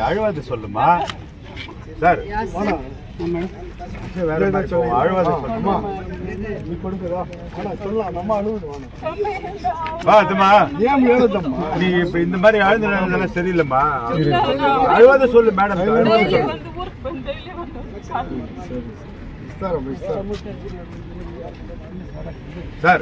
அழுவாது சொல்லுமா சார் அழுவாது சொல்லுமா நீ கொடுக்குதா சொல்லலாம் நம்ம அழுவுதுமா நீ இப்ப இந்த மாதிரி அழுதுலாம் சரியில்லைம்மா அழுவாத சொல்லு மேடம் சார்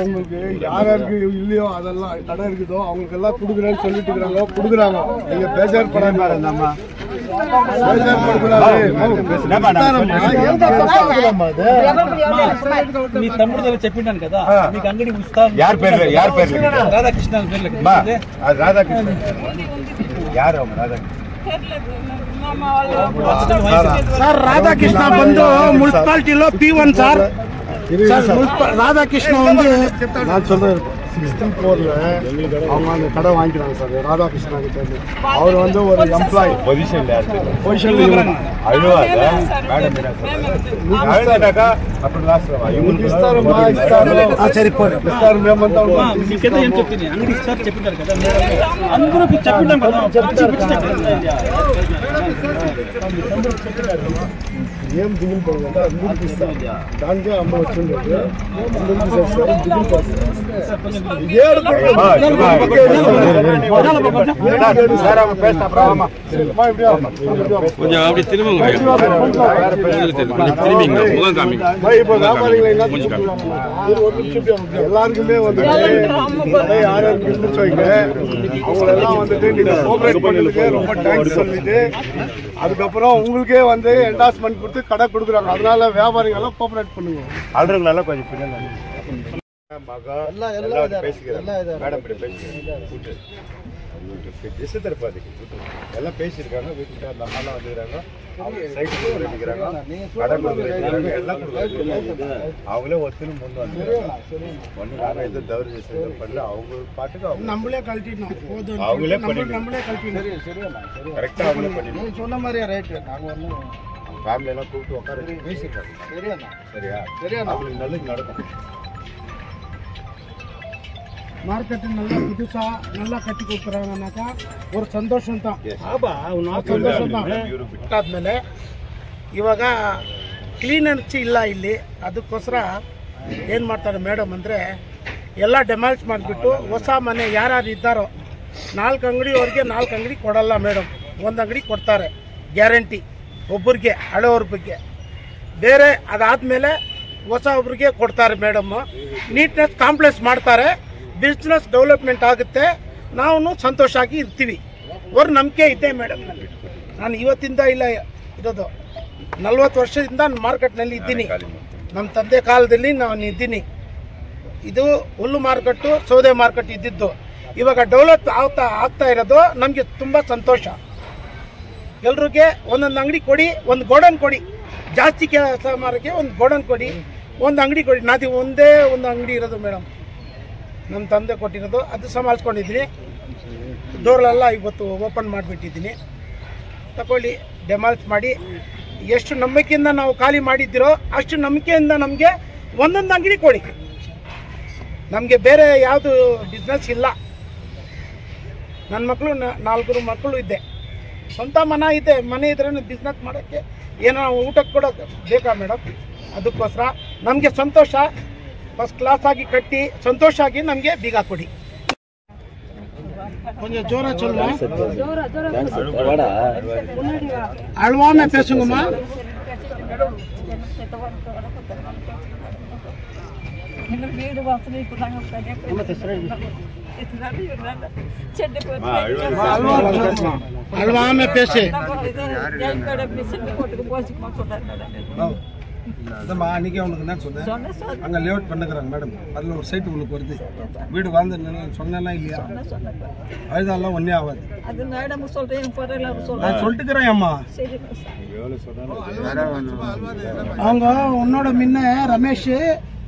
உங்களுக்கு யாருக்கு இல்லையோ அதெல்லாம் கடை இருக்குதோ அவங்களுக்கு எல்லாம் கொடுக்குறேன்னு சொல்லிட்டு இருக்கிறாங்க கொடுக்குறாங்க நீங்க பேஜார் படாம இருந்தம்மா చెప్పినాను కదా మీకు అంగడి యార్ పేరు రాధాకృష్ణ పేర్లు రాధాకృష్ణ యారు ಸರ್ ರಾಧಾಕೃಷ್ಣ ಬಂದು ಮುನ್ಸಿಪಾಲಿಟಿలో P1 சார் ராதாகிருஷ்ணா வந்து நான் சொல்றேன் 64ல அவங்க அந்த கடை வாங்கிக்கிறாங்க சார் ராதாகிருஷ்ணா கிட்ட அவர் வந்து ஒரு எம்ப்ளாயி பொசிஷன்ல அழுவாத மேடம் அழுதாக்கா అప్పుడు లాస్ట్ ఇవ్వండి ఇస్తారమ్మా సరే పోరు ఇస్తారు మేమంతా మీకేదో ఏం చెప్ತೀನಿ అంగడి ఇస్తారు చెప్పినారు కదా అందరూ చెప్పినాం కదా ఏం దిగులు పడకుండా అందరికి ఇస్తాం దానికే అమ్మ వచ్చిండేది అందరికి చేస్తారు దిగులు கொஞ்சம் அப்படி திரும்புங்க திரும்பிங்க முகம் காமிங்க எல்லாருக்குமே வந்துட்டு யாரும் இருந்துச்சு வைங்க அவங்களெல்லாம் வந்துட்டு நீங்க கோஆபரேட் பண்ணதுக்கு ரொம்ப தேங்க்ஸ் சொல்லிட்டு அதுக்கப்புறம் உங்களுக்கே வந்து என்டாஸ்மெண்ட் கொடுத்து கடை கொடுக்குறாங்க அதனால வியாபாரிகள் எல்லாம் கோஆபரேட் பண்ணுங்க ஆல்ரெடி கொஞ்சம் பின்னாடி மேடம் எல்லாம் பேசியிருக்காங்க வீட்டுக்கு அந்த அம்மாலாம் வந்துக்கிறாங்க சைட்டுக்கு நிற்கிறாங்க கடை கொடுக்குறாங்க எல்லாம் கொடுக்குறாங்க அவங்களே ஒத்துன்னு முன் வந்து ஒன்று நாங்கள் எதுவும் தவறு பண்ணல அவங்க பாட்டுக்கு நம்மளே கழட்டிடணும் அவங்களே பண்ணி நம்மளே கழட்டிடணும் கரெக்டாக அவங்களே பண்ணிடணும் சொன்ன மாதிரியா ரைட்டு நாங்கள் ஒன்றும் ஃபேமிலியெல்லாம் கூப்பிட்டு உட்கார வச்சு பேசியிருக்காங்க சரியா அவங்களுக்கு நல்லது நடக்கும் ಮಾರ್ಕೆಟ್ புதுசா நல்லா கட்டி கொடுக்குறாங்கன்னாக்கಾ ஒரு ಸಂತೋಷ ಅಂತ ಆದ್ಮೇಲೆ ಇವಾಗ ಕ್ಲೀನೆನ್ಸ್ ಇಲ್ಲ ಇಲ್ಲಿ ಅದಕ್ಕೋಸ್ಕರ ಏನು ಮಾಡ್ತಾರೆ ಮೇಡಮ್ ಅಂದರೆ ಎಲ್ಲ ಡೆಮಾಲಿಷ್ ಮಾಡಿಬಿಟ್ಟು ಹೊಸ ಮನೆ ಯಾರ್ಯಾರು ಇದ್ದಾರೋ 4 ಅಂಗಡಿವರೆಗೆ 4 ಅಂಗಡಿ ಕೊಡಲ್ಲ ಮೇಡಮ್ 1 ಅಂಗಡಿ ಕೊಡ್ತಾರೆ ಗ್ಯಾರಂಟಿ ಒಬ್ಬರಿಗೆ ಹಳೆಯವ್ರಿಗೆ ಬೇರೆ ಅದಾದಮೇಲೆ ಹೊಸ ಒಬ್ಬರಿಗೆ ಕೊಡ್ತಾರೆ ಮೇಡಮ್ ನೀಟ್ನೆಸ್ ಕಾಂಪ್ಲೆಕ್ಸ್ ಮಾಡ್ತಾರೆ ಬಿಸ್ನೆಸ್ ಡೆವಲಪ್ಮೆಂಟ್ ಆಗುತ್ತೆ ನಾವು ಸಂತೋಷ ಆಗಿ ಇರ್ತೀವಿ ಅವ್ರ ನಂಬಿಕೆ ಇದೆ ಮೇಡಮ್ ನಾನು ಇವತ್ತಿಂದ ಇಲ್ಲ ಇರೋದು 40 ವರ್ಷದಿಂದ ಮಾರ್ಕೆಟ್ನಲ್ಲಿ ಇದ್ದೀನಿ ನಮ್ಮ ತಂದೆ ಕಾಲದಲ್ಲಿ ನಾನು ಇದ್ದೀನಿ ಇದು ಹುಲ್ಲು ಮಾರ್ಕೆಟು ಸೌದೆ ಮಾರ್ಕೆಟ್ ಇದ್ದಿದ್ದು ಇವಾಗ ಡೆವಲಪ್ ಆಗ್ತಾ ಇರೋದು ನಮಗೆ ತುಂಬ ಸಂತೋಷ ಎಲ್ರಿಗೆ ಒಂದೊಂದು ಅಂಗಡಿ ಕೊಡಿ ಒಂದು ಗೋಡನ್ ಕೊಡಿ ಜಾಸ್ತಿ ಕೆಲಸ ಮಾರಕ್ಕೆ ಒಂದು ಗೋಡನ್ ಕೊಡಿ ಒಂದು ಅಂಗಡಿ ಕೊಡಿ ನಾದಿ ಒಂದೇ ಒಂದು ಅಂಗಡಿ ಇರೋದು ಮೇಡಮ್ ನಮ್ಮ ತಂದೆ ಕೊಟ್ಟಿರೋದು ಅದು ಸಂಭಾಳಿಸ್ಕೊಂಡಿದ್ದೀನಿ ಡೋರ್ಲೆಲ್ಲ ಇವತ್ತು ಓಪನ್ ಮಾಡಿಬಿಟ್ಟಿದ್ದೀನಿ ತಗೊಳ್ಳಿ ಡೆಮಾಲಿಷ್ ಮಾಡಿ ಎಷ್ಟು ನಂಬಿಕೆಯಿಂದ ನಾವು ಖಾಲಿ ಮಾಡಿದ್ದೀರೋ ಅಷ್ಟು ನಂಬಿಕೆಯಿಂದ ನಮಗೆ ಒಂದೊಂದು ಅಂಗಡಿ ಕೊಡಿ ನಮಗೆ ಬೇರೆ ಯಾವುದು ಬಿಸ್ನೆಸ್ ಇಲ್ಲ ನನ್ನ ಮಕ್ಕಳು 4 ಮಕ್ಕಳು ಇದೆ ಸ್ವಂತ ಮನೆ ಇದೆ ಮನೆ ಇದ್ರೂ ಬಿಸ್ನೆಸ್ ಮಾಡೋಕ್ಕೆ ಏನೋ ಊಟಕ್ಕೆ ಕೂಡ ಬೇಕಾ ಮೇಡಮ್ ಅದಕ್ಕೋಸ್ಕರ ನಮಗೆ ಸಂತೋಷ ಫಸ್ಟ್ ಕ್ಲಾಸ್ ಆಗಿ ಕಟ್ಟಿ ಸಂತೋಷ ಆಗಿ ನಮಗೆ ಬೀಗ ಕೊಡಿ கொஞ்சம் ஜோரா சொல்லுங்க அழுவாம பேசுங்கம்மா வீடு வாசனை அழுவாம பேசு அன்னைக்கு அவனுக்கு என்ன சொன்னேன் அங்க லேஅவுட் பண்ணுறாங்க மேடம் அதுல ஒரு சைட் உங்களுக்கு வருது வீடு வாழ்ந்து சொன்னா இல்லையா அதுதான் ஒன்னே ஆகாது நான் சொல்லிட்டுக்கிறேன் அம்மா அவங்க உன்னோட முன்ன ரமேஷ்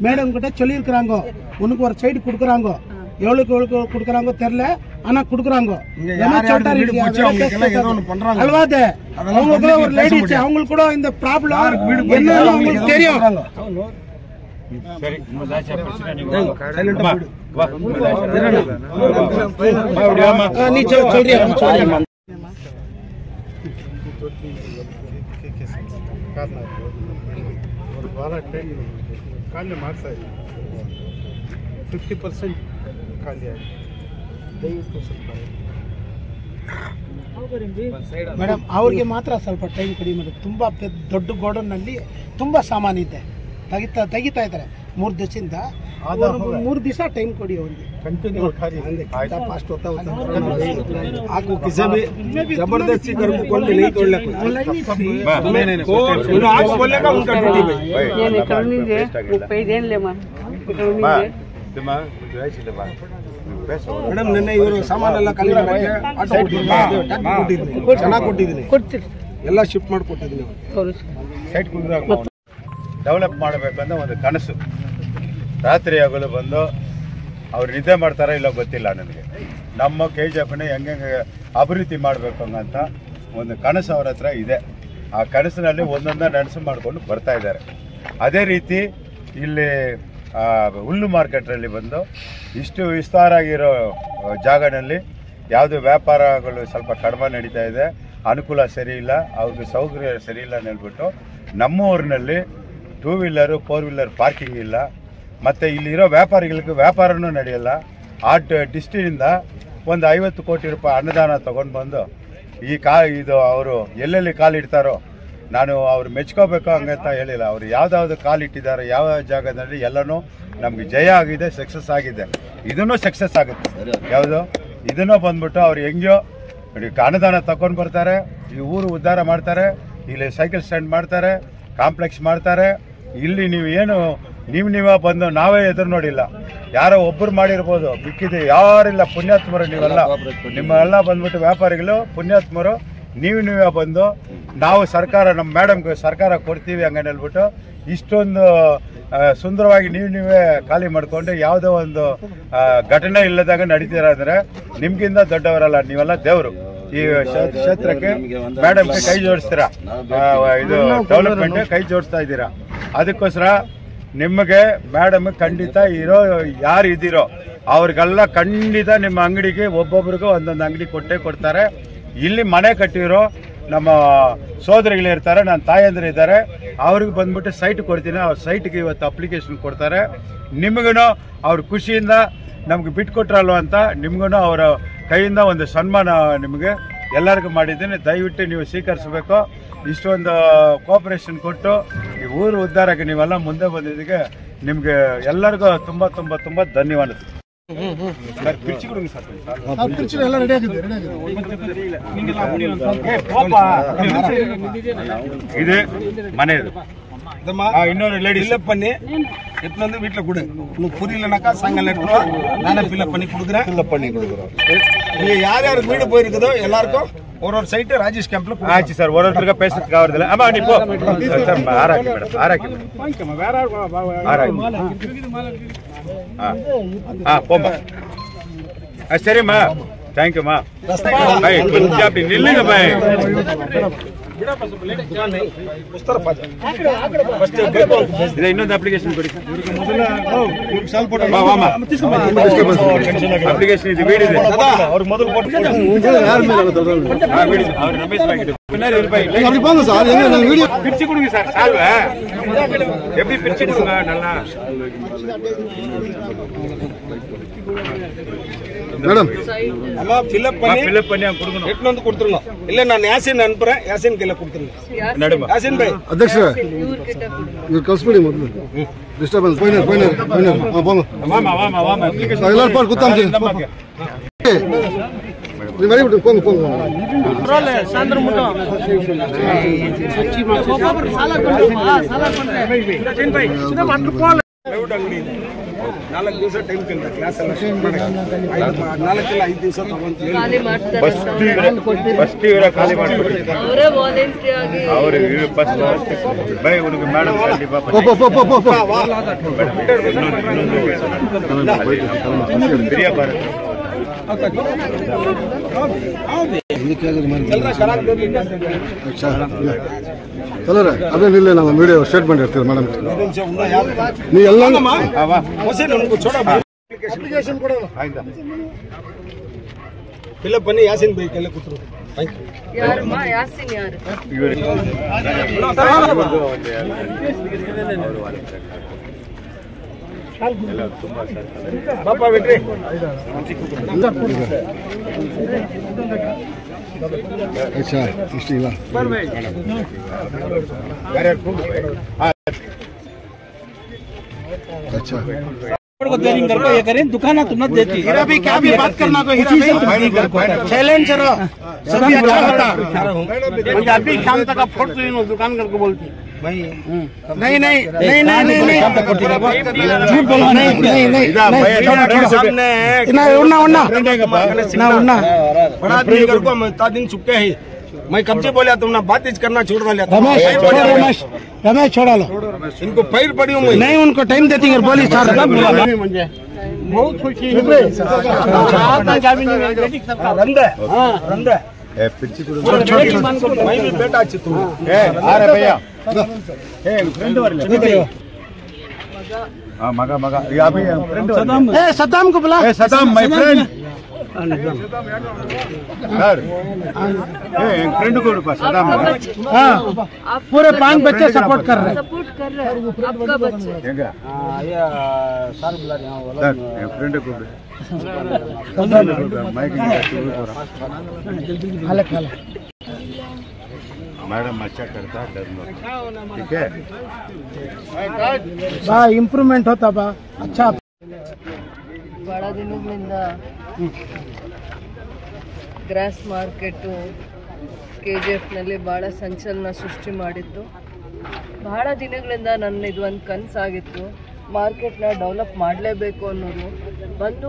மேடம் கிட்ட சொல்லியிருக்கிறாங்க உனக்கு ஒரு சைடு கொடுக்குறாங்க எவ்வளவுக்கு கொடுக்குறாங்க தெரியல ஆனா கொடுக்குறாங்க அல்வாத அவங்க ஒரு லேடிஸ் அவங்களுக்கு கூட இந்த ப்ராப்ளம் என்னன்னு அவங்களுக்கு தெரியும் சரி நீ சொல்றியா ಕಾರಣ ಒಂದು ವಾರ ಟೈಮ್ ಖಾಲಿ ಮಾಡ್ತಾ ಇದ್ದೀವಿ 50% ಖಾಲಿ ಆಗಿದೆ ದಯವಿಟ್ಟು ಸ್ವಲ್ಪ ಮೇಡಮ್ ಅವ್ರಿಗೆ ಮಾತ್ರ ಸ್ವಲ್ಪ ಟೈಮ್ ಕೊಡಿ ಮೇಡಮ್. ತುಂಬ ದೊಡ್ಡ ಗೋಡನ್ನಲ್ಲಿ ತುಂಬ ಸಾಮಾನಿದೆ, ತೆಗಿತಾ ಇದ್ದಾರೆ 3 ದಿವಸದಿಂದ. 3 ದಿವಸ ಟೈಮ್ ಕೊಡಿ ಅವ್ರಿಗೆ. कंटिन्यू उठा रही फास्ट होता आपको किसी भी जबरदस्ती कर कौन भी नहीं तोड़ना आप बोलेगा उनका ड्यूटी ಮೇಡಮ್ ನಿನ್ನೆ ಇವರು ಸಾಮಾನೆಲ್ಲ ಖಾಲಿ ಮಾಡಿ ಆಟೋ ಕೊಟ್ಟಿದ್ದೀನಿ, ಚೆನ್ನಾಗಿ ಕೊಟ್ಟಿದ್ದೀನಿ, ಎಲ್ಲ ಶಿಫ್ಟ್ ಮಾಡಿ ಕೊಟ್ಟಿದ್ದೀನಿ. ಸೈಟ್ ಡೆವಲಪ್ ಮಾಡಬೇಕಂದ್ರೆ ಒಂದು ಕನಸು. ರಾತ್ರಿ ಹಗಲು ಬಂದು ಅವ್ರು ನಿದ್ದೆ ಮಾಡ್ತಾರೋ ಇಲ್ಲ ಗೊತ್ತಿಲ್ಲ ನನಗೆ. ನಮ್ಮ KGFನ ಹೆಂಗೆ ಅಭಿವೃದ್ಧಿ ಮಾಡಬೇಕು ಅಂತ ಒಂದು ಕನಸು ಅವ್ರ ಹತ್ರ ಇದೆ. ಆ ಕನಸಿನಲ್ಲಿ ಒಂದೊಂದೇ ನಡೆಸು ಮಾಡಿಕೊಂಡು ಬರ್ತಾ ಇದ್ದಾರೆ. ಅದೇ ರೀತಿ ಇಲ್ಲಿ ಹುಲ್ಲು ಮಾರ್ಕೆಟ್ನಲ್ಲಿ ಬಂದು ಇಷ್ಟು ವಿಸ್ತಾರ ಆಗಿರೋ ಜಾಗದಲ್ಲಿ ಯಾವುದೇ ವ್ಯಾಪಾರಗಳು ಸ್ವಲ್ಪ ಕಡಿಮೆ ನಡೀತಾ ಇದೆ, ಅನುಕೂಲ ಸರಿ ಇಲ್ಲ, ಅವ್ರಿಗೆ ಸೌಕರ್ಯ ಸರಿ ಇಲ್ಲ ಅಂತ ಹೇಳ್ಬಿಟ್ಟು ನಮ್ಮ ಊರಿನಲ್ಲಿ 2 ವೀಲರು 4 ವೀಲರ್ ಪಾರ್ಕಿಂಗ್ ಇಲ್ಲ. ಮತ್ತು ಇಲ್ಲಿರೋ ವ್ಯಾಪಾರಿಗಳಿಗೆ ವ್ಯಾಪಾರನೂ ನಡೆಯಲ್ಲ. ಆ ಡಿಸ್ಟಿನಿಂದ ಒಂದು 50 ಕೋಟಿ ರೂಪಾಯಿ ಅನುದಾನ ತೊಗೊಂಡು ಬಂದು ಇದು ಅವರು ಎಲ್ಲೆಲ್ಲಿ ಕಾಲಿಡ್ತಾರೋ ನಾನು ಅವ್ರು ಮೆಚ್ಕೋಬೇಕು ಹಂಗಂತ ಹೇಳಿಲ್ಲ. ಅವರು ಯಾವುದಾವ್ದು ಕಾಲಿಟ್ಟಿದ್ದಾರೆ ಯಾವ ಜಾಗದಲ್ಲಿ ಎಲ್ಲನೂ ನಮಗೆ ಜಯ ಆಗಿದೆ, ಸಕ್ಸಸ್ ಆಗಿದೆ. ಇದನ್ನೂ ಸಕ್ಸಸ್ ಆಗುತ್ತೆ. ಯಾವುದು ಇದನ್ನೂ ಬಂದ್ಬಿಟ್ಟು ಅವ್ರು ಹೆಂಗೋ ಅನುದಾನ ತಗೊಂಡು ಬರ್ತಾರೆ, ಈ ಊರು ಉದ್ಧಾರ ಮಾಡ್ತಾರೆ, ಇಲ್ಲಿ ಸೈಕಲ್ ಸ್ಟ್ಯಾಂಡ್ ಮಾಡ್ತಾರೆ, ಕಾಂಪ್ಲೆಕ್ಸ್ ಮಾಡ್ತಾರೆ. ಇಲ್ಲಿ ನೀವೇ ಬಂದು ನಾವೇ ಎದುರು ನೋಡಿಲ್ಲ, ಯಾರೋ ಒಬ್ಬರು ಮಾಡಿರ್ಬೋದು, ಮಿಕ್ಕಿದೆ ಯಾರಿಲ್ಲ. ಪುಣ್ಯಾತ್ಮರು ನಿಮ್ಮೆಲ್ಲ ಬಂದ್ಬಿಟ್ಟು ವ್ಯಾಪಾರಿಗಳು ಪುಣ್ಯಾತ್ಮರು. ನೀವೇ ಬಂದು ನಾವು ಸರ್ಕಾರ ನಮ್ಮ ಮೇಡಮ್ಗೆ ಸರ್ಕಾರ ಕೊಡ್ತೀವಿ ಹಂಗಂತ ಹೇಳ್ಬಿಟ್ಟು ಇಷ್ಟೊಂದು ಸುಂದರವಾಗಿ ನೀವೇ ಖಾಲಿ ಮಾಡಿಕೊಂಡು ಯಾವುದೋ ಒಂದು ಘಟನೆ ಇಲ್ಲದಾಗ ನಡೀತೀರ ಅಂದರೆ ನಿಮ್ಗಿಂತ ದೊಡ್ಡವರಲ್ಲ, ನೀವೆಲ್ಲ ದೇವರು. ಈ ಕ್ಷೇತ್ರಕ್ಕೆ ಮೇಡಮ್ಗೆ ಕೈ ಜೋಡಿಸ್ತೀರಾ, ಇದು ಡೆವಲಪ್ಮೆಂಟ್ ಕೈ ಜೋಡಿಸ್ತಾ ಇದ್ದೀರಾ. ಅದಕ್ಕೋಸ್ಕರ ನಿಮಗೆ ಮೇಡಮ್ ಖಂಡಿತ ಯಾರು ಇದ್ದೀರೋ ಅವ್ರಿಗೆಲ್ಲ ಖಂಡಿತ ನಿಮ್ಮ ಅಂಗಡಿಗೆ ಒಬ್ಬೊಬ್ರಿಗೂ ಒಂದೊಂದು ಅಂಗಡಿ ಕೊಡ್ತಾರೆ. ಇಲ್ಲಿ ಮನೆ ಕಟ್ಟಿರೋ ನಮ್ಮ ಸೋದರಿಗಳಿರ್ತಾರೆ, ನನ್ನ ತಾಯಂದಿರು ಇದ್ದಾರೆ, ಅವ್ರಿಗೆ ಬಂದ್ಬಿಟ್ಟು ಸೈಟ್ ಕೊಡ್ತೀನಿ. ಅವ್ರ ಸೈಟ್ಗೆ ಇವತ್ತು ಅಪ್ಲಿಕೇಶನ್ ಕೊಡ್ತಾರೆ. ನಿಮಗೂ ಅವ್ರ ಖುಷಿಯಿಂದ ನಮ್ಗೆ ಬಿಟ್ಕೊಟ್ರಲ್ವ ಅಂತ ನಿಮ್ಗೂ ಅವರ ಕೈಯಿಂದ ಒಂದು ಸನ್ಮಾನ ನಿಮಗೆ ಎಲ್ಲರಿಗೂ ಮಾಡಿದ್ದೀನಿ. ದಯವಿಟ್ಟು ನೀವು ಸ್ವೀಕರಿಸಬೇಕು. ಇಷ್ಟೊಂದು ಕೋಆಪರೇಷನ್ ಕೊಟ್ಟು ಈ ಊರು ಉದ್ಧಾರಕ್ಕೆ ನೀವೆಲ್ಲ ಮುಂದೆ ಬಂದಿದ್ದಕ್ಕೆ ನಿಮಗೆ ಎಲ್ಲರಿಗೂ ತುಂಬ ತುಂಬ ತುಂಬ ಧನ್ಯವಾದ. இது மனை இன்னொரு லேடி ஃபில்அப் பண்ணி எடுத்து வந்து வீட்டில் கொடு. உனக்கு புரியலனாக்கா சாயங்காலம் எடுத்துருவா, நானே ஃபில்அப் பண்ணி கொடுக்குறோம். நீங்க யார் யாருக்கு வீடு போயிருக்குதோ எல்லாருக்கும் ஒரு சைட்டு ராஜேஷ் கேம்ப்ல ஆச்சு சார். ஒருத்தருக்கு பேசுறதுக்கு ஆகுறதில்ல. ஆமா நீ போ சார். ஆராக்கி மேடம் ஆராக்கி போமா. சரிம்மா, தேங்க்யூம்மா. பாய் கொஞ்சம் அப்படி நில்லுங்க பாய். ಇನ್ನೊಂದು ಅಪ್ಲಿಕೇಶನ್ ಕೊಡಿ. ಅಪ್ಲಿಕೇಶನ್ ಇದೆ, ವೀಡಿದೆ. ಅವ್ರು ಮೊದಲು ರಮೇಶ್ பிரிச்சு கொடுங்க சார். சால்வ எப்படி பிரிச்சு கொடுங்க நல்லா மேடம். அம்மா ஃபில்அப் பண்ணி கொடுக்கணும். எட்டு வந்து கொடுத்துறணும். இல்ல நான் யாசின் அனுப்புறேன், யாசின் கையில கொடுத்துருங்க. நடுமா யாசின் பாய் அಧ್ಯಕ್ಷ ನೀವು ಕಳಿಸ್ಬಿಡಿ ಮೊದಲು. ಡಿಸ್ಟರ್ಬೆನ್ಸ್ போயினர் போங்க. வாமா எல்லாரும் பார் குத்தாம்ஜி நீ மணி விட்டு போங்க ரோல சாಂದ್ರ ಮುಟೋ ಸಚ್ಚಿ ಮಾಚೆ ಸಾಲ ಬೈ ಸುಮ್ಮನೆ ಮಾತ್ರ ಕೋಲ ಲೇಔಟ್ ಅಂಗಡಿ 4 ದಿವಸ ಟೈಮ್ ಕೇಳಿದ ಕ್ಲಾಸ್ ಎಲ್ಲ ಶುರು ಮಾಡಿ 4 ಇಲ್ಲ 5 ದಿವಸ ತಗೊಂಡು ಖಾಲಿ ಮಾಡ್ತಾರೆ. ಫಸ್ಟ್ ಇವರ ಖಾಲಿ ಮಾಡ್ಬಿಡಿ. ಅವರೇ ವಾಲಂಟಿಯರ್ ಆಗಿ ಅವರು ಫಸ್ಟ್ ಬೈ ಉನಗೆ ಮೇಡಮ್ ಖಂಡಿತ ಪ್ರಿಯ ಭಾರತ ಚಲೋ ರೀ. ಅದೇನಿಲ್ಲ, ನಾವು ವಿಡಿಯೋ ಸ್ಟೇಟ್ಮೆಂಟ್ ಇರ್ತೀವಿ ಮೇಡಮ್. ನೀ ಎಲ್ಲ ಅಪ್ಲಿಕೇಶನ್ ಕೊಡೋಣ. ಫಿಲ್ಅಪ್ ಬನ್ನಿ, ಯಾಸಿನ್ ಬೈ ಕೈಲೇ ಕೂತ್ರು. ಯಾರಮ್ಮ ಯಾಸಿನ್ ಯಾರು ಬಾಪಾ ಬಿಟ್ರಿ अच्छा इष्टिला अच्छा ये करें दुकान तुम मत देती हीरा भी क्या भी बात करना को हीरा भी चैलेंजर सभी अच्छा होता मुझे अभी शाम तक आप फोड़ तो दुकान करके बोलती भाई नहीं नहीं नहीं नहीं नहीं झूठ बोलो नहीं नहीं नहीं उन्ना उन्ना ना उन्ना बड़ा आदमी को हम इतना दिन चुके हैं मैं कब से बोला तुमने बात करना छोड़ डाला रमेश रमेश छोड़ा लो इनको पैर पड़ी हूँ नहीं उनको टाइम देती है बोली सर मुझे बहुत खुशी है मैं भी बेटा अच्छी तुम भैया मगा मगा अभी सद्दाम को बुला Saddam my friend sir friend को सदाम हाँ पूरे 5 बच्चे सपोर्ट कर रहे हैं आपका बच्चे सर फ्रेंड को मैडम अच्छा करता ठीक है बा इंप्रूवमेंट होता बा अच्छा ಬಹಳ ದಿನಗಳಿಂದ ಗ್ರಾಸ್ ಮಾರ್ಕೆಟು KGFನಲ್ಲಿ ಭಾಳ ಸಂಚಲನ ಸೃಷ್ಟಿ ಮಾಡಿತ್ತು. ಬಹಳ ದಿನಗಳಿಂದ ನನ್ನ ಇದು ಒಂದು ಕನಸಾಗಿತ್ತು, ಮಾರ್ಕೆಟ್ನ ಡೆವಲಪ್ ಮಾಡಲೇಬೇಕು ಅನ್ನೋದು. ಬಂದು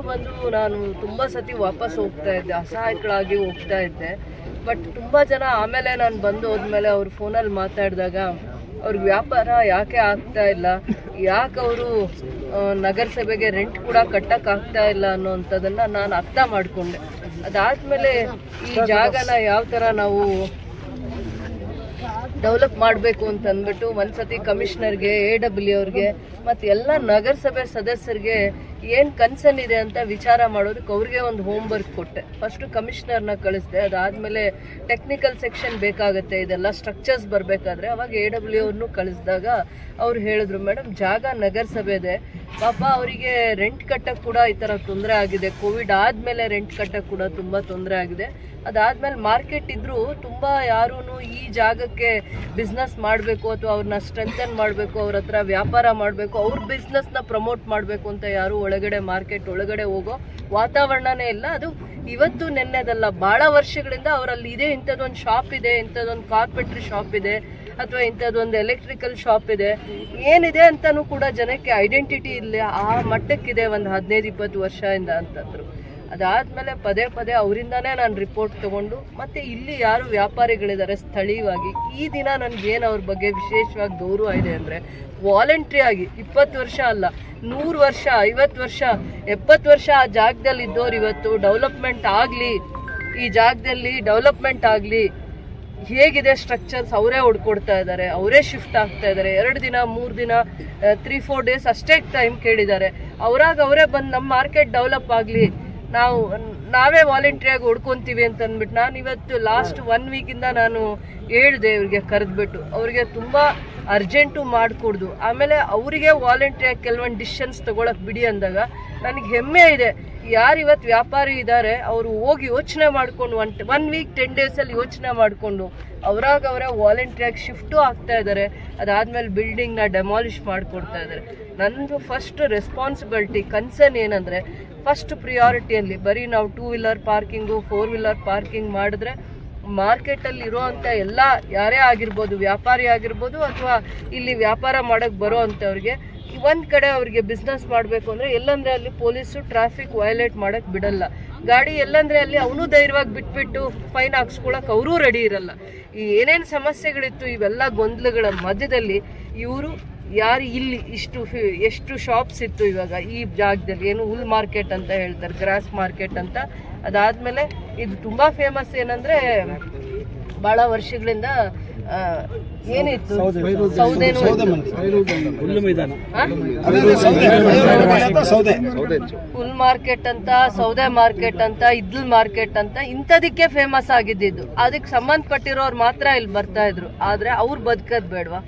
ನಾನು ತುಂಬ ಸತಿ ವಾಪಸ್ ಹೋಗ್ತಾ ಇದ್ದೆ, ಅಸಹಾಯಕಳಾಗಿ ಹೋಗ್ತಾ ಇದ್ದೆ. ಬಟ್ ತುಂಬ ಜನ ಆಮೇಲೆ ನಾನು ಬಂದು ಹೋದ್ಮೇಲೆ ಅವ್ರು ಫೋನಲ್ಲಿ ಮಾತಾಡಿದಾಗ ಅವ್ರಿಗೆ ವ್ಯಾಪಾರ ಯಾಕೆ ಆಗ್ತಾ ಇಲ್ಲ, ಯಾಕೆ ಅವರು ನಗರಸಭೆಗೆ ರೆಂಟ್ ಕೂಡ ಕಟ್ಟಕ್ಕಾಗ್ತಾ ಇಲ್ಲ ಅನ್ನೋವಂಥದ್ದನ್ನು ನಾನು ಅರ್ಥ ಮಾಡಿಕೊಂಡೆ. ಅದಾದಮೇಲೆ ಈ ಜಾಗನ ಯಾವ ಥರ ನಾವು ಡೆವಲಪ್ ಮಾಡಬೇಕು ಅಂತ ಅಂದ್ಬಿಟ್ಟು ಒಂದ್ಸತಿ ಕಮಿಷನರ್ಗೆ, AW ಅವ್ರಿಗೆ ಮತ್ತು ಎಲ್ಲ ನಗರಸಭೆ ಸದಸ್ಯರಿಗೆ ಏನು ಕನ್ಸರ್ನ್ ಇದೆ ಅಂತ ವಿಚಾರ ಮಾಡೋದಕ್ಕೆ ಅವ್ರಿಗೆ ಒಂದು ಹೋಮ್ ವರ್ಕ್ ಕೊಟ್ಟೆ. ಫಸ್ಟು ಕಮಿಷನರ್ನ ಕಳಿಸಿದೆ, ಅದಾದಮೇಲೆ ಟೆಕ್ನಿಕಲ್ ಸೆಕ್ಷನ್ ಬೇಕಾಗುತ್ತೆ, ಇದೆಲ್ಲ ಸ್ಟ್ರಕ್ಚರ್ಸ್ ಬರಬೇಕಾದ್ರೆ. ಅವಾಗ AW ಅವ್ರನ್ನೂ ಕಳಿಸಿದಾಗ ಅವ್ರು ಹೇಳಿದ್ರು, ಮೇಡಮ್ ಜಾಗ ನಗರಸಭೆದೆ, ಪಾಪ ಅವರಿಗೆ ರೆಂಟ್ ಕಟ್ಟಕ್ಕೆ ಕೂಡ ಈ ಥರ ತೊಂದರೆ ಆಗಿದೆ, ಕೋವಿಡ್ ಆದಮೇಲೆ ರೆಂಟ್ ಕಟ್ಟಕ್ಕೆ ಕೂಡ ತುಂಬ ತೊಂದರೆ ಆಗಿದೆ. ಅದಾದಮೇಲೆ ಮಾರ್ಕೆಟ್ ಇದ್ದರೂ ತುಂಬ ಯಾರೂ ಈ ಜಾಗಕ್ಕೆ ಬಿಸ್ನೆಸ್ ಮಾಡಬೇಕು ಅಥವಾ ಅವ್ರನ್ನ ಸ್ಟ್ರೆಂಥನ್ ಮಾಡಬೇಕು, ಅವ್ರ ಹತ್ರ ವ್ಯಾಪಾರ ಮಾಡಬೇಕು, ಅವ್ರ ಬಿಸ್ನೆಸ್ನ ಪ್ರಮೋಟ್ ಮಾಡಬೇಕು ಅಂತ ಯಾರು ಒಳಗಡೆ ಮಾರ್ಕೆಟ್ ಒಳಗಡೆ ಹೋಗೋ ವಾತಾವರಣನೇ ಇಲ್ಲ. ಅದು ಇವತ್ತು ನೆನ್ನೆದಲ್ಲ, ಭಾಳ ವರ್ಷಗಳಿಂದ ಅವರಲ್ಲಿ ಇದೆ, ಇಂಥದ್ದೊಂದು ಶಾಪ್ ಇದೆ, ಇಂಥದ್ದೊಂದು ಕಾರ್ಪೆಟ್ರಿ ಶಾಪ್ ಇದೆ, ಅಥವಾ ಇಂಥದ್ದೊಂದು ಎಲೆಕ್ಟ್ರಿಕಲ್ ಶಾಪ್ ಇದೆ, ಏನಿದೆ ಅಂತಲೂ ಕೂಡ ಜನಕ್ಕೆ ಐಡೆಂಟಿಟಿ ಇಲ್ಲ, ಆ ಮಟ್ಟಕ್ಕಿದೆ ಒಂದು 15-20 ವರ್ಷದಿಂದ ಅಂತಂದರು. ಅದಾದಮೇಲೆ ಪದೇ ಅವರಿಂದಾನೇ ನಾನು ರಿಪೋರ್ಟ್ ತೊಗೊಂಡು, ಮತ್ತು ಇಲ್ಲಿ ಯಾರು ವ್ಯಾಪಾರಿಗಳಿದ್ದಾರೆ ಸ್ಥಳೀಯವಾಗಿ, ಈ ದಿನ ನನಗೇನು ಅವ್ರ ಬಗ್ಗೆ ವಿಶೇಷವಾಗಿ ಗೌರವ ಇದೆ ಅಂದರೆ, ವಾಲಂಟ್ರಿ ಆಗಿ 20 ವರ್ಷ ಅಲ್ಲ, 100 ವರ್ಷ, 50 ವರ್ಷ, 70 ವರ್ಷ ಆ ಜಾಗದಲ್ಲಿ ಇದ್ದವ್ರು ಇವತ್ತು ಡೆವಲಪ್ಮೆಂಟ್ ಆಗಲಿ, ಈ ಜಾಗದಲ್ಲಿ ಡೆವಲಪ್ಮೆಂಟ್ ಆಗಲಿ, ಹೇಗಿದೆ ಸ್ಟ್ರಕ್ಚರ್ಸ್ ಅವರೇ ಹೊಡ್ಕೊಡ್ತಾ ಇದ್ದಾರೆ, ಅವರೇ ಶಿಫ್ಟ್ ಆಗ್ತಾ ಇದ್ದಾರೆ. 2 ದಿನ 3 ದಿನ 3-4 ಡೇಸ್ ಅಷ್ಟೇ ಟೈಮ್ ಕೇಳಿದ್ದಾರೆ. ಅವರೇ ಬಂದು ನಮ್ಮ ಮಾರ್ಕೆಟ್ ಡೆವಲಪ್ ಆಗಲಿ, ನಾವೇ ವಾಲಂಟ್ರಿಯಾಗಿ ಹೊಡ್ಕೊತೀವಿ ಅಂತ ಅಂದ್ಬಿಟ್ಟು ನಾನು ಇವತ್ತು ಲಾಸ್ಟ್ 1 ವೀಕಿಂದ ನಾನು ಹೇಳಿದೆ ಇವ್ರಿಗೆ ಕರೆದ್ಬಿಟ್ಟು, ಅವ್ರಿಗೆ ತುಂಬ ಅರ್ಜೆಂಟು ಮಾಡಿಕೊಡ್ದು, ಆಮೇಲೆ ಅವರಿಗೆ ವಾಲಂಟ್ರಿಯಾಗಿ ಕೆಲವೊಂದು ಡಿಸಿಷನ್ಸ್ ತೊಗೊಳಕ್ಕೆ ಬಿಡಿ ಅಂದಾಗ ನನಗೆ ಹೆಮ್ಮೆ ಇದೆ. ಯಾರು ಇವತ್ತು ವ್ಯಾಪಾರಿ ಇದ್ದಾರೆ ಅವರು ಹೋಗಿ ಯೋಚನೆ ಮಾಡಿಕೊಂಡು 1 ವೀಕ್ 10 ಡೇಸಲ್ಲಿ ಯೋಚನೆ ಮಾಡಿಕೊಂಡು ಅವರೇ ವಾಲಂಟ್ರಿಯಾಗಿ ಶಿಫ್ಟು ಆಗ್ತಾ ಇದ್ದಾರೆ. ಅದಾದಮೇಲೆ ಬಿಲ್ಡಿಂಗ್ನ ಡೆಮಾಲಿಷ್ ಮಾಡಿಕೊಡ್ತಾ ಇದ್ದಾರೆ. ನನ್ನದು ಫಸ್ಟ್ ರೆಸ್ಪಾನ್ಸಿಬಿಲಿಟಿ, ಕನ್ಸರ್ನ್ ಏನಂದರೆ, ಫಸ್ಟ್ ಪ್ರಿಯಾರಿಟಿಯಲ್ಲಿ ಬರೀ ನಾವು 2 ವೀಲರ್ ಪಾರ್ಕಿಂಗು 4 ವೀಲರ್ ಪಾರ್ಕಿಂಗ್ ಮಾಡಿದ್ರೆ ಮಾರ್ಕೆಟಲ್ಲಿ ಇರೋವಂಥ ಎಲ್ಲ ಯಾರೇ ಆಗಿರ್ಬೋದು, ವ್ಯಾಪಾರಿ ಆಗಿರ್ಬೋದು ಅಥವಾ ಇಲ್ಲಿ ವ್ಯಾಪಾರ ಮಾಡೋಕ್ಕೆ ಬರೋ ಅಂಥವ್ರಿಗೆ, ಒಂದು ಕಡೆ ಅವ್ರಿಗೆ ಬಿಸ್ನೆಸ್ ಮಾಡಬೇಕು ಅಂದರೆ ಎಲ್ಲಂದರೆ ಅಲ್ಲಿ ಪೊಲೀಸು ಟ್ರಾಫಿಕ್ ವಯಲೇಟ್ ಮಾಡೋಕ್ಕೆ ಬಿಡಲ್ಲ. ಗಾಡಿ ಎಲ್ಲಂದರೆ ಅಲ್ಲಿ ಅವನು ಧೈರ್ಯವಾಗಿ ಬಿಟ್ಬಿಟ್ಟು ಫೈನ್ ಹಾಕ್ಸ್ಕೊಳಕ್ಕೆ ಅವರೂ ರೆಡಿ ಇರಲ್ಲ. ಈ ಏನೇನು ಸಮಸ್ಯೆಗಳಿತ್ತು ಇವೆಲ್ಲ ಗೊಂದಲಗಳ ಮಧ್ಯದಲ್ಲಿ ಇವರು ಯಾರು ಇಲ್ಲಿ ಎಷ್ಟು ಶಾಪ್ಸ್ ಇತ್ತು ಇವಾಗ ಈ ಜಾಗದಲ್ಲಿ, ಏನು ಹುಲ್ ಮಾರ್ಕೆಟ್ ಅಂತ ಹೇಳ್ತಾರೆ, ಗ್ರಾಸ್ ಮಾರ್ಕೆಟ್ ಅಂತ. ಅದಾದಮೇಲೆ ಇದು ತುಂಬ ಫೇಮಸ್ ಏನಂದರೆ, ಭಾಳ ವರ್ಷಗಳಿಂದ ಏನಿತ್ತು ಸೌದೆನೂ ಹುಲ್ಲು ಮೈದಾನ, ಫುಲ್ ಮಾರ್ಕೆಟ್ ಅಂತ, ಸೌದೆ ಮಾರ್ಕೆಟ್ ಅಂತ, ಇದ್ಲ್ ಮಾರ್ಕೆಟ್ ಅಂತ ಇಂಥದಕ್ಕೆ ಫೇಮಸ್ ಆಗಿದ್ದು. ಅದಕ್ಕೆ ಸಂಬಂಧಪಟ್ಟಿರೋರು ಮಾತ್ರ ಇಲ್ಲಿ ಬರ್ತಾ ಇದ್ರು. ಆದ್ರೆ ಅವ್ರು ಬದುಕೋದ್ ಬೇಡವಾ,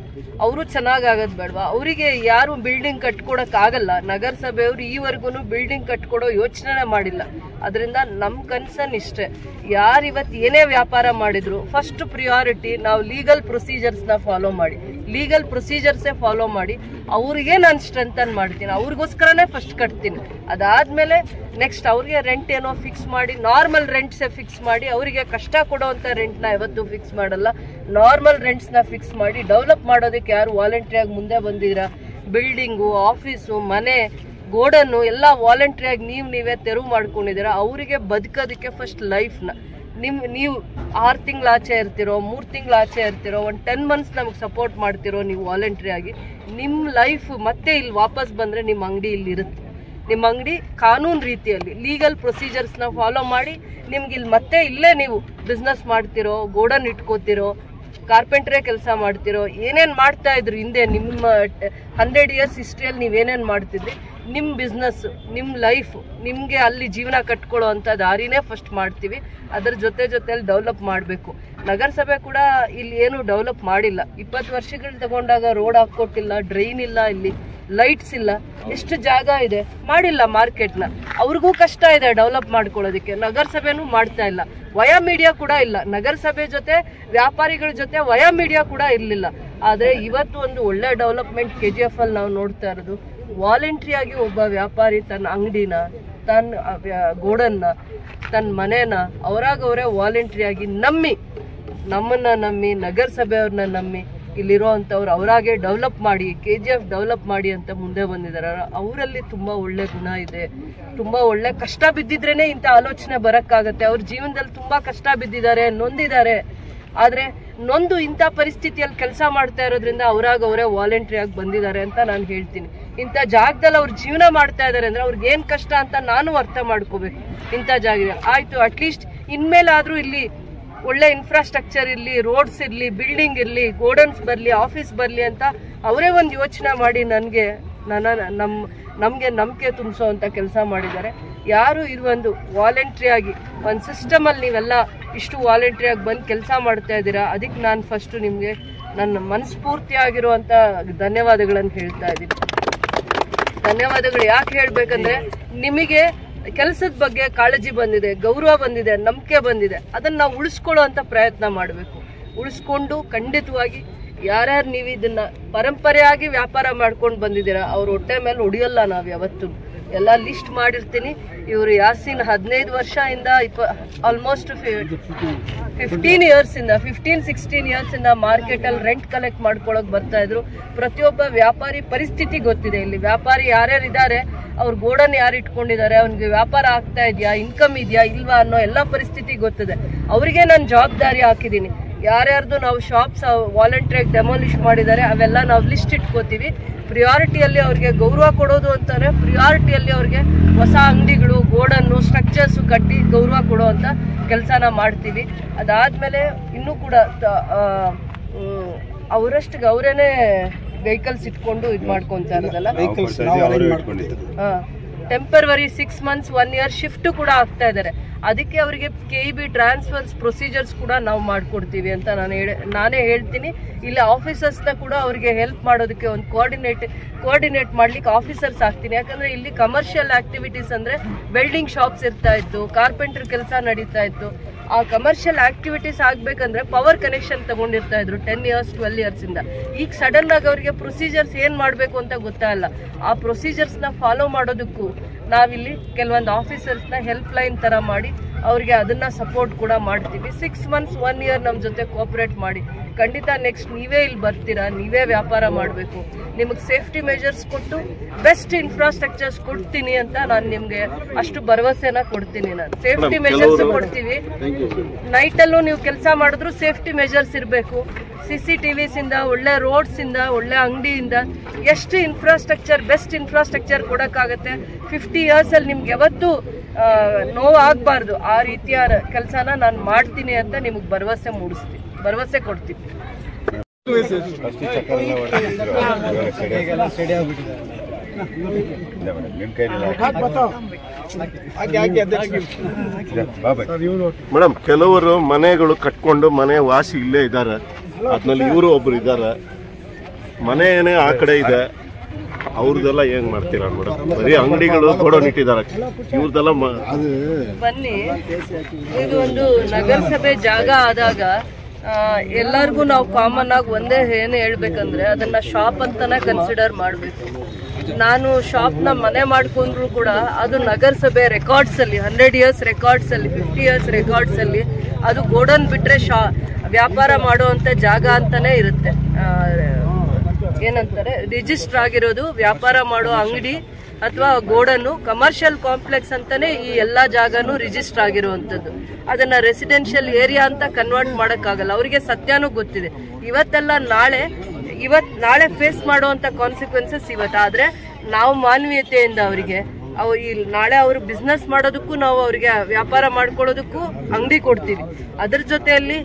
ಅವರು ಚೆನ್ನಾಗಾಗೋದ್ ಬೇಡವಾ? ಅವರಿಗೆ ಯಾರು ಬಿಲ್ಡಿಂಗ್ ಕಟ್ಕೊಡಕ್ ಆಗಲ್ಲ. ನಗರಸಭೆಯವರು ಈವರೆಗೂ ಬಿಲ್ಡಿಂಗ್ ಕಟ್ಕೊಡೋ ಯೋಚನೆ ಮಾಡಿಲ್ಲ. ಅದರಿಂದ ನಮ್ ಕನ್ಸರ್ನ್ ಇಷ್ಟೇ, ಯಾರು ಇವತ್ತು ಏನೇ ವ್ಯಾಪಾರ ಮಾಡಿದ್ರು ಫಸ್ಟ್ ಪ್ರಿಯಾರಿಟಿ ನಾವು ಲೀಗಲ್ ಪ್ರೊಸೀಜರ್ಸ್ ನ ಫಾಲೋ ಮಾಡಿ, ಲೀಗಲ್ ಪ್ರೊಸೀಜರ್ಸೇ ಫಾಲೋ ಮಾಡಿ ಅವ್ರಿಗೆ ನಾನು ಸ್ಟ್ರೆಂಥನ್ ಮಾಡ್ತೀನಿ, ಅವ್ರಿಗೋಸ್ಕರನೇ ಫಸ್ಟ್ ಕಟ್ತೀನಿ. ಅದಾದ್ಮೇಲೆ ನೆಕ್ಸ್ಟ್ ಅವ್ರಿಗೆ ರೆಂಟ್ ಏನೋ ಫಿಕ್ಸ್ ಮಾಡಿ, ನಾರ್ಮಲ್ ರೆಂಟ್ಸೇ ಫಿಕ್ಸ್ ಮಾಡಿ, ಅವರಿಗೆ ಕಷ್ಟ ಕೊಡೋವಂಥ ರೆಂಟ್ನ ಯಾವತ್ತೂ ಫಿಕ್ಸ್ ಮಾಡಲ್ಲ. ನಾರ್ಮಲ್ ರೆಂಟ್ಸ್ನ ಫಿಕ್ಸ್ ಮಾಡಿ ಡೆವಲಪ್ ಮಾಡೋದಕ್ಕೆ ಯಾರು ವಾಲಂಟ್ರಿಯಾಗಿ ಮುಂದೆ ಬಂದಿದ್ದೀರಾ, ಬಿಲ್ಡಿಂಗು, ಆಫೀಸು, ಮನೆ, ಗೋಡನ್ನು ಎಲ್ಲ ವಾಲಂಟ್ರಿಯಾಗಿ ನೀವೇ ತೆರವು ಮಾಡ್ಕೊಂಡಿದ್ದೀರಾ. ಅವರಿಗೆ ಬದುಕೋದಕ್ಕೆ ಫಸ್ಟ್ ಲೈಫ್ನ ನೀವು 6 ತಿಂಗಳು ಆಚೆ ಇರ್ತಿರೋ, 3 ತಿಂಗಳು ಆಚೆ ಇರ್ತಿರೋ, ಒಂದು 10 months ನಮಗೆ ಸಪೋರ್ಟ್ ಮಾಡ್ತಿರೋ ನೀವು ವಾಲಂಟ್ರಿ ಆಗಿ, ನಿಮ್ಮ ಲೈಫ್ ಮತ್ತೆ ಇಲ್ಲಿ ವಾಪಸ್ ಬಂದರೆ ನಿಮ್ಮ ಅಂಗಡಿ ಇಲ್ಲಿ ಇರುತ್ತೆ. ನಿಮ್ಮ ಅಂಗಡಿ ಕಾನೂನು ರೀತಿಯಲ್ಲಿ ಲೀಗಲ್ ಪ್ರೊಸೀಜರ್ಸ್ನ ಫಾಲೋ ಮಾಡಿ ನಿಮ್ಗೆ ಇಲ್ಲಿ ಮತ್ತೆ ಇಲ್ಲೇ ನೀವು ಬಿಸ್ನೆಸ್ ಮಾಡ್ತಿರೋ, ಗೋಡನ್ ಇಟ್ಕೋತಿರೋ, ಕಾರ್ಪೆಂಟ್ರೇ ಕೆಲಸ ಮಾಡ್ತಿರೋ, ಏನೇನು ಮಾಡ್ತಾ ಇದ್ರು ಹಿಂದೆ ನಿಮ್ಮ 100 years ಹಿಸ್ಟ್ರಿಯಲ್ಲಿ ನೀವೇನೇನು ಮಾಡ್ತಿದ್ರಿ, ನಿಮ್ಮ ಬಿಸ್ನೆಸ್, ನಿಮ್ಮ ಲೈಫ್, ನಿಮಗೆ ಅಲ್ಲಿ ಜೀವನ ಕಟ್ಕೊಳ್ಳೋ ಅಂಥ ದಾರಿನೇ ಫಸ್ಟ್ ಮಾಡ್ತೀವಿ. ಅದರ ಜೊತೆಲಿ ಡೆವಲಪ್ ಮಾಡಬೇಕು. ನಗರಸಭೆ ಕೂಡ ಇಲ್ಲಿ ಏನು ಡೆವಲಪ್ ಮಾಡಿಲ್ಲ. 20 ವರ್ಷಗಳು ತಗೊಂಡಾಗ ರೋಡ್ ಹಾಕ್ಕೊಟ್ಟಿಲ್ಲ, ಡ್ರೈನ್ ಇಲ್ಲ, ಇಲ್ಲಿ ಲೈಟ್ಸ್ ಇಲ್ಲ, ಎಷ್ಟು ಜಾಗ ಇದೆ ಮಾಡಿಲ್ಲ. ಮಾರ್ಕೆಟ್ನ ಅವ್ರಿಗೂ ಕಷ್ಟ ಇದೆ ಡೆವಲಪ್ ಮಾಡ್ಕೊಳ್ಳೋದಕ್ಕೆ, ನಗರಸಭೆನೂ ಮಾಡ್ತಾ ಇಲ್ಲ. ವಯಾ ಮೀಡಿಯಾ ಕೂಡ ಇಲ್ಲ. ನಗರಸಭೆ ಜೊತೆ ವ್ಯಾಪಾರಿಗಳ ಜೊತೆ ವಯಾ ಮೀಡಿಯಾ ಕೂಡ ಇರಲಿಲ್ಲ. ಆದರೆ ಇವತ್ತು ಒಂದು ಒಳ್ಳೆ ಡೆವಲಪ್ಮೆಂಟ್ KGF ಅಲ್ಲಿ ನಾವು ನೋಡ್ತಾ ಇರೋದು, ವಾಲಂಟ್ರಿಯಾಗಿ ಒಬ್ಬ ವ್ಯಾಪಾರಿ ತನ್ನ ಅಂಗಡಿನ, ತನ್ನ ಗೋಡನ್ನ, ತನ್ನ ಮನೇನ ಅವರೇ ವಾಲಂಟ್ರಿಯಾಗಿ ನಮ್ಮನ್ನ ನಂಬಿ, ನಗರಸಭೆಯವ್ರನ್ನ ನಂಬಿ ಇಲ್ಲಿರೋ ಅಂಥವ್ರು ಅವರಾಗೆ ಡೆವಲಪ್ ಮಾಡಿ, KGF ಡೆವಲಪ್ ಮಾಡಿ ಅಂತ ಮುಂದೆ ಬಂದಿದ್ದಾರೆ. ಅವರಲ್ಲಿ ತುಂಬ ಒಳ್ಳೆ ಗುಣ ಇದೆ. ತುಂಬ ಒಳ್ಳೆ ಕಷ್ಟ ಬಿದ್ದಿದ್ರೇನೆ ಇಂಥ ಆಲೋಚನೆ ಬರೋಕ್ಕಾಗತ್ತೆ. ಅವ್ರ ಜೀವನದಲ್ಲಿ ತುಂಬ ಕಷ್ಟ ಬಿದ್ದಿದ್ದಾರೆ, ನೊಂದಿದ್ದಾರೆ. ಆದರೆ ನೊಂದು ಇಂಥ ಪರಿಸ್ಥಿತಿಯಲ್ಲಿ ಕೆಲಸ ಮಾಡ್ತಾ ಇರೋದ್ರಿಂದ ಅವರೇ ವಾಲಂಟ್ರಿ ಆಗಿ ಬಂದಿದ್ದಾರೆ ಅಂತ ನಾನು ಹೇಳ್ತೀನಿ. ಇಂಥ ಜಾಗದಲ್ಲಿ ಅವ್ರ ಜೀವನ ಮಾಡ್ತಾ ಇದ್ದಾರೆ ಅಂದರೆ ಅವ್ರಿಗೆ ಏನು ಕಷ್ಟ ಅಂತ ನಾನು ಅರ್ಥ ಮಾಡ್ಕೋಬೇಕು. ಇಂಥ ಜಾಗ ಆಯಿತು, ಅಟ್ಲೀಸ್ಟ್ ಇನ್ಮೇಲಾದರೂ ಇಲ್ಲಿ ಒಳ್ಳೆ ಇನ್ಫ್ರಾಸ್ಟ್ರಕ್ಚರ್ ಇರಲಿ, ರೋಡ್ಸ್ ಇರಲಿ, ಬಿಲ್ಡಿಂಗ್ ಇರಲಿ, ಗೋಡನ್ಸ್ ಬರಲಿ, ಆಫೀಸ್ ಬರಲಿ ಅಂತ ಅವರೇ ಒಂದು ಯೋಚನೆ ಮಾಡಿ ನಮಗೆ ನಂಬಿಕೆ ತುಂಬಿಸೋ ಅಂತ ಕೆಲಸ ಮಾಡಿದ್ದಾರೆ. ಯಾರು ಇದು ಒಂದು ವಾಲಂಟ್ರಿಯಾಗಿ ಒಂದು ಸಿಸ್ಟಮಲ್ಲಿ ನೀವೆಲ್ಲ ಇಷ್ಟು ವಾಲಂಟ್ರಿಯಾಗಿ ಬಂದು ಕೆಲಸ ಮಾಡ್ತಾ ಇದ್ದೀರಾ, ಅದಕ್ಕೆ ನಾನು ಫಸ್ಟು ನಿಮಗೆ ನನ್ನ ಮನಸ್ಫೂರ್ತಿಯಾಗಿರುವಂಥ ಧನ್ಯವಾದಗಳನ್ನು ಹೇಳ್ತಾ ಇದ್ದೀನಿ. ಧನ್ಯವಾದಗಳು ಯಾಕೆ ಹೇಳಬೇಕಂದ್ರೆ, ನಿಮಗೆ ಕೆಲಸದ ಬಗ್ಗೆ ಕಾಳಜಿ ಬಂದಿದೆ, ಗೌರವ ಬಂದಿದೆ, ನಂಬಿಕೆ ಬಂದಿದೆ. ಅದನ್ನು ನಾವು ಉಳಿಸ್ಕೊಳ್ಳೋ ಅಂತ ಪ್ರಯತ್ನ ಮಾಡಬೇಕು. ಉಳಿಸ್ಕೊಂಡು ಖಂಡಿತವಾಗಿ ಯಾರ್ಯಾರು ನೀವು ಇದನ್ನ ಪರಂಪರೆಯಾಗಿ ವ್ಯಾಪಾರ ಮಾಡ್ಕೊಂಡು ಬಂದಿದ್ದೀರಾ ಅವ್ರ ಹೊಟ್ಟೆ ಮೇಲೆ ಹೊಡಿಯಲ್ಲ ನಾವು ಯಾವತ್ತೂ. ಎಲ್ಲ ಲಿಸ್ಟ್ ಮಾಡಿರ್ತೀನಿ. ಇವರು ಯಾಸಿನ್ 15 ವರ್ಷದಿಂದ ಆಲ್ಮೋಸ್ಟ್ 15-16 ಇಯರ್ಸಿಂದ ಮಾರ್ಕೆಟಲ್ಲಿ ರೆಂಟ್ ಕಲೆಕ್ಟ್ ಮಾಡ್ಕೊಳಕ್ ಬರ್ತಾ ಇದ್ರು. ಪ್ರತಿಯೊಬ್ಬ ವ್ಯಾಪಾರಿ ಪರಿಸ್ಥಿತಿ ಗೊತ್ತಿದೆ. ಇಲ್ಲಿ ವ್ಯಾಪಾರಿ ಯಾರ್ಯಾರು ಇದ್ದಾರೆ, ಅವ್ರ ಗೋಡನ್ ಯಾರು ಇಟ್ಕೊಂಡಿದ್ದಾರೆ, ಅವ್ನಿಗೆ ವ್ಯಾಪಾರ ಆಗ್ತಾ ಇದೆಯಾ, ಇನ್ಕಮ್ ಇದೆಯಾ ಇಲ್ವಾ ಅನ್ನೋ ಎಲ್ಲ ಪರಿಸ್ಥಿತಿ ಗೊತ್ತಿದೆ. ಅವರಿಗೆ ನಾನು ಜವಾಬ್ದಾರಿ ಹಾಕಿದ್ದೀನಿ. ಯಾರ್ಯಾರ್ದು ನಾವು ಶಾಪ್ಸ್ ವಾಲಂಟ್ರಿಯಾಗಿ ಡೆಮಾಲಿಷ್ ಮಾಡಿದ್ದಾರೆ ಅವೆಲ್ಲ ನಾವು ಲಿಸ್ಟ್ ಇಟ್ಕೋತೀವಿ. ಪ್ರಿಯಾರಿಟಿಯಲ್ಲಿ ಅವ್ರಿಗೆ ಗೌರವ ಕೊಡೋದು ಅಂತಾರೆ. ಪ್ರಿಯಾರಿಟಿಯಲ್ಲಿ ಅವ್ರಿಗೆ ಹೊಸ ಅಂಗಡಿಗಳು, ಗೋಡನ್ನು, ಸ್ಟ್ರಕ್ಚರ್ಸು ಕಟ್ಟಿ ಗೌರವ ಕೊಡೋ ಅಂತ ಕೆಲಸನ ಮಾಡ್ತೀವಿ. ಅದಾದಮೇಲೆ ಇನ್ನೂ ಕೂಡ ಅವರಷ್ಟಿಗೆ ಅವರೇನೆ ವೆಹಿಕಲ್ಸ್ ಇಟ್ಕೊಂಡು ಇದು ಮಾಡ್ಕೊತಾ ಇರೋದಲ್ಲ. ಟೆಂಪರವರಿ 6 months 1 year ಶಿಫ್ಟ್ ಕೂಡ ಆಗ್ತಾ ಇದ್ದಾರೆ. ಅದಕ್ಕೆ ಅವರಿಗೆ KEB ಟ್ರಾನ್ಸ್ಫರ್ಸ್ ಪ್ರೊಸೀಜರ್ಸ್ ಕೂಡ ನಾವು ಮಾಡಿಕೊಡ್ತೀವಿ ಅಂತ ನಾನೇ ಹೇಳ್ತೀನಿ. ಇಲ್ಲಿ ಆಫೀಸರ್ಸ್ನ ಕೂಡ ಅವರಿಗೆ ಹೆಲ್ಪ್ ಮಾಡೋದಕ್ಕೆ ಒಂದು ಕೋಆರ್ಡಿನೇಟ್ ಮಾಡ್ಲಿಕ್ಕೆ ಆಫೀಸರ್ಸ್ ಆಗ್ತೀನಿ. ಯಾಕಂದರೆ ಇಲ್ಲಿ ಕಮರ್ಷಿಯಲ್ ಆಕ್ಟಿವಿಟೀಸ್ ಅಂದರೆ ವೆಲ್ಡಿಂಗ್ ಶಾಪ್ಸ್ ಇರ್ತಾ ಇತ್ತು, ಕಾರ್ಪೆಂಟರ್ ಕೆಲಸ ನಡೀತಾ ಇತ್ತು. ಆ ಕಮರ್ಷಿಯಲ್ ಆಕ್ಟಿವಿಟೀಸ್ ಆಗಬೇಕಂದ್ರೆ ಪವರ್ ಕನೆಕ್ಷನ್ ತಗೊಂಡಿರ್ತಾ ಇದ್ರು 10 years 12 years ಇಂದ. ಈಗ ಸಡನ್ ಆಗಿ ಅವರಿಗೆ ಪ್ರೊಸೀಜರ್ಸ್ ಏನು ಮಾಡಬೇಕು ಅಂತ ಗೊತ್ತಾಗಲ್ಲ. ಆ ಪ್ರೊಸೀಜರ್ಸ್ನ ಫಾಲೋ ಮಾಡೋದಕ್ಕೂ ನಾವಿಲ್ಲಿ ಕೆಲವೊಂದು ಆಫೀಸರ್ಸ್ನ ಹೆಲ್ಪ್ ಲೈನ್ ಥರ ಮಾಡಿ ಅವ್ರಿಗೆ ಅದನ್ನು ಸಪೋರ್ಟ್ ಕೂಡ ಮಾಡ್ತೀವಿ. 6 months 1 year ನಮ್ಮ ಜೊತೆ ಕೋಆಪ್ರೇಟ್ ಮಾಡಿ ಖಂಡಿತ ನೆಕ್ಸ್ಟ್ ನೀವೇ ಇಲ್ಲಿ ಬರ್ತೀರಾ, ನೀವೇ ವ್ಯಾಪಾರ ಮಾಡಬೇಕು. ನಿಮಗೆ ಸೇಫ್ಟಿ ಮೆಜರ್ಸ್ ಕೊಟ್ಟು ಬೆಸ್ಟ್ ಇನ್ಫ್ರಾಸ್ಟ್ರಕ್ಚರ್ಸ್ ಕೊಡ್ತೀನಿ ಅಂತ ನಾನು ನಿಮಗೆ ಅಷ್ಟು ಭರವಸೆನ ಕೊಡ್ತೀನಿ. ನಾನು ಸೇಫ್ಟಿ ಮೆಜರ್ಸ್ ಕೊಡ್ತೀವಿ. ನೈಟಲ್ಲೂ ನೀವು ಕೆಲಸ ಮಾಡಿದ್ರು ಸೇಫ್ಟಿ ಮೆಜರ್ಸ್ ಇರಬೇಕು. CCTVs ಇಂದ, ಒಳ್ಳೆ ರೋಡ್ಸ್ ಇಂದ, ಒಳ್ಳೆ ಅಂಗಡಿಯಿಂದ ಎಷ್ಟು ಇನ್ಫ್ರಾಸ್ಟ್ರಕ್ಚರ್, ಬೆಸ್ಟ್ ಇನ್ಫ್ರಾಸ್ಟ್ರಕ್ಚರ್ ಕೊಡೋಕ್ಕಾಗತ್ತೆ. 50 years ಅಲ್ಲಿ ನಿಮ್ಗೆ ಯಾವತ್ತೂ ನೋವಾಗಬಾರ್ದು. ಆ ರೀತಿಯ ಕೆಲಸನ ನಾನು ಮಾಡ್ತೀನಿ ಅಂತ ನಿಮಗೆ ಭರವಸೆ ಕೊಡ್ತೀನಿ. ಮೇಡಮ್, ಕೆಲವರು ಮನೆಗಳು ಕಟ್ಕೊಂಡು ಮನೆ ವಾಸಿ ಇಲ್ಲೇ ಇದ್ದಾರೆ. ಅದ್ರಲ್ಲಿ ಇವರು ಒಬ್ರು ಇದ್ದಾರೆ. ಮನೆಯೇ ಆ ಕಡೆ ಇದೆ. ಅವ್ರದೆಲ್ಲ ಏನ್ ಮಾಡ್ತೀರಾ ಮೇಡಮ್? ಬರೀ ಅಂಗಡಿಗಳು ಗೋಡೌನ್ ಇಟ್ಟಿದ್ದಾರೆ. ಇವ್ರದೆಲ್ಲ ಬನ್ನಿ, ಇದು ಒಂದು ನಗರಸಭೆ ಜಾಗ ಆದಾಗ ಎಲ್ಲರಿಗೂ ನಾವು ಕಾಮನ್ ಆಗಿ ಒಂದೇ ಏನು ಹೇಳ್ಬೇಕಂದ್ರೆ ಅದನ್ನ ಶಾಪ್ ಅಂತಾನೆ ಕನ್ಸಿಡರ್ ಮಾಡಬೇಕು. ನಾನು ಶಾಪ್ನ ಮನೆ ಮಾಡ್ಕೊಂಡ್ರು ಕೂಡ ಅದು ನಗರಸಭೆ ರೆಕಾರ್ಡ್ಸ್ ಅಲ್ಲಿ 100 years ರೆಕಾರ್ಡ್ಸ್ ಅಲ್ಲಿ 50 years ರೆಕಾರ್ಡ್ಸ್ ಅಲ್ಲಿ ಅದು ಗೋಡೌನ್ ಬಿಟ್ರೆ ವ್ಯಾಪಾರ ಮಾಡುವಂತ ಜಾಗ ಅಂತಾನೆ ಇರುತ್ತೆ. ಏನಂತಾರೆ, ರಿಜಿಸ್ಟರ್ ಆಗಿರೋದು ವ್ಯಾಪಾರ ಮಾಡೋ ಅಂಗಡಿ ಅಥವಾ ಗೋಡನ್ನು ಕಮರ್ಷಿಯಲ್ ಕಾಂಪ್ಲೆಕ್ಸ್ ಅಂತಾನೆ ಈ ಎಲ್ಲಾ ಜಾಗನೂ ರಿಜಿಸ್ಟರ್ ಆಗಿರುವಂತದ್ದು. ಅದನ್ನ ರೆಸಿಡೆನ್ಷಿಯಲ್ ಏರಿಯಾ ಅಂತ ಕನ್ವರ್ಟ್ ಮಾಡಕ್ಕಾಗಲ್ಲ. ಅವರಿಗೆ ಸತ್ಯನೂ ಗೊತ್ತಿದೆ. ನಾಳೆ ಫೇಸ್ ಮಾಡುವಂತ ಕಾನ್ಸಿಕ್ವೆನ್ಸಸ್ ಇವತ್ತಾದ್ರೆ ನಾವು ಮಾನವೀಯತೆಯಿಂದ ಅವರಿಗೆ ನಾಳೆ ಅವರು ಬಿಸ್ನೆಸ್ ಮಾಡೋದಕ್ಕೂ ನಾವು ಅವರಿಗೆ ವ್ಯಾಪಾರ ಮಾಡ್ಕೊಳ್ಳೋದಕ್ಕೂ ಅಂಗಡಿ ಕೊಡ್ತೀವಿ. ಅದ್ರ ಜೊತೆಯಲ್ಲಿ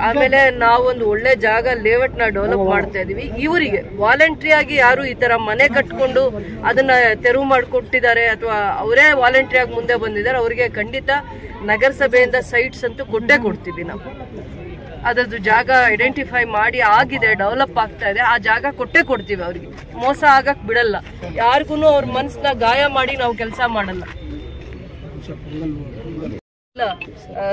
ಆಮೇಲೆ ನಾವೊಂದು ಒಳ್ಳೆ ಜಾಗ ಲೇಔಟ್ ನ ಡೆವಲಪ್ ಮಾಡ್ತಾ ಇದೀವಿ. ಇವರಿಗೆ ವಾಲಂಟ್ರಿ ಆಗಿ ಯಾರು ಈ ತರ ಮನೆ ಕಟ್ಕೊಂಡು ಅದನ್ನ ತೆರವು ಮಾಡಿಕೊಟ್ಟಿದ್ದಾರೆ ಅಥವಾ ಅವರೇ ವಾಲಂಟ್ರಿ ಆಗಿ ಮುಂದೆ ಬಂದಿದ್ದಾರೆ, ಅವರಿಗೆ ಖಂಡಿತ ನಗರಸಭೆಯಿಂದ ಸೈಟ್ಸ್ ಅಂತೂ ಕೊಟ್ಟೇ ಕೊಡ್ತೀವಿ. ನಾವು ಅದರದ್ದು ಜಾಗ ಐಡೆಂಟಿಫೈ ಮಾಡಿ ಆಗಿದೆ, ಡೆವಲಪ್ ಆಗ್ತಾ ಇದೆ, ಆ ಜಾಗ ಕೊಟ್ಟೇ ಕೊಡ್ತೀವಿ. ಅವ್ರಿಗೆ ಮೋಸ ಆಗಕ್ ಬಿಡಲ್ಲ. ಯಾರಿಗೂ ಅವ್ರ ಮನ್ಸನ್ನ ಗಾಯ ಮಾಡಿ ನಾವು ಕೆಲಸ ಮಾಡಲ್ಲ.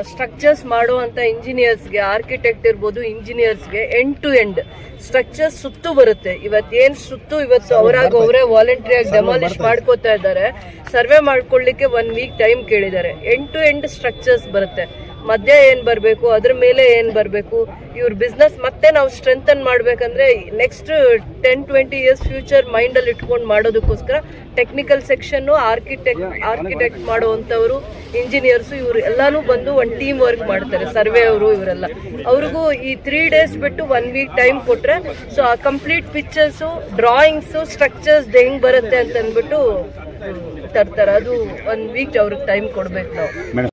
ಸ್ಟ್ರಕ್ಚರ್ಸ್ ಮಾಡುವಂತ ಇಂಜಿನಿಯರ್ಸ್ಗೆ, ಆರ್ಕಿಟೆಕ್ಟ್ ಇರ್ಬೋದು, ಇಂಜಿನಿಯರ್ಸ್ಗೆ ಎಂಡ್ ಟು ಎಂಡ್ ಸ್ಟ್ರಕ್ಚರ್ಸ್ ಸುತ್ತು ಬರುತ್ತೆ. ಇವತ್ತು ಅವರೇ ವಾಲಂಟ್ರಿ ಆಗಿ ಡೆಮಾಲಿಷ್ ಮಾಡ್ಕೋತಾ ಇದ್ದಾರೆ. ಸರ್ವೆ ಮಾಡ್ಕೊಳ್ಳಿಕ್ಕೆ 1 week ಟೈಮ್ ಕೇಳಿದ್ದಾರೆ. ಎಂಡ್ ಟು ಎಂಡ್ ಸ್ಟ್ರಕ್ಚರ್ಸ್ ಬರುತ್ತೆ. ಮಧ್ಯ ಏನ್ ಬರಬೇಕು, ಅದ್ರ ಮೇಲೆ ಏನ್ ಬರಬೇಕು, ಇವ್ರ ಬಿಸ್ನೆಸ್ ಮತ್ತೆ ನಾವು ಸ್ಟ್ರೆಂಥನ್ ಮಾಡ್ಬೇಕಂದ್ರೆ ನೆಕ್ಸ್ಟ್ 10-20 years ಫ್ಯೂಚರ್ ಮೈಂಡ್ ಅಲ್ಲಿ ಇಟ್ಕೊಂಡು ಮಾಡೋದಕ್ಕೋಸ್ಕರ ಟೆಕ್ನಿಕಲ್ ಸೆಕ್ಷನ್, ಆರ್ಕಿಟೆಕ್ಟ್ ಮಾಡುವಂತವ್ರು, ಇಂಜಿನಿಯರ್ಸ್, ಇವ್ರು ಎಲ್ಲಾನು ಬಂದು ಒಂದು ಟೀಮ್ ವರ್ಕ್ ಮಾಡ್ತಾರೆ. ಸರ್ವೆ ಅವರು ಇವರೆಲ್ಲ ಅವ್ರಿಗೂ ಈ 3 days ಬಿಟ್ಟು 1 week ಟೈಮ್ ಕೊಟ್ರೆ ಸೊ ಆ ಕಂಪ್ಲೀಟ್ ಪಿಕ್ಚರ್ಸ್, ಡ್ರಾಯಿಂಗ್ಸ್, ಸ್ಟ್ರಕ್ಚರ್ಸ್ ಹೆಂಗ್ ಬರುತ್ತೆ ಅಂತ ಅಂದ್ಬಿಟ್ಟು ತರ್ತಾರೆ. ಅದು 1 week ಅವ್ರಿಗೆ ಟೈಮ್ ಕೊಡ್ಬೇಕು ನಾವು.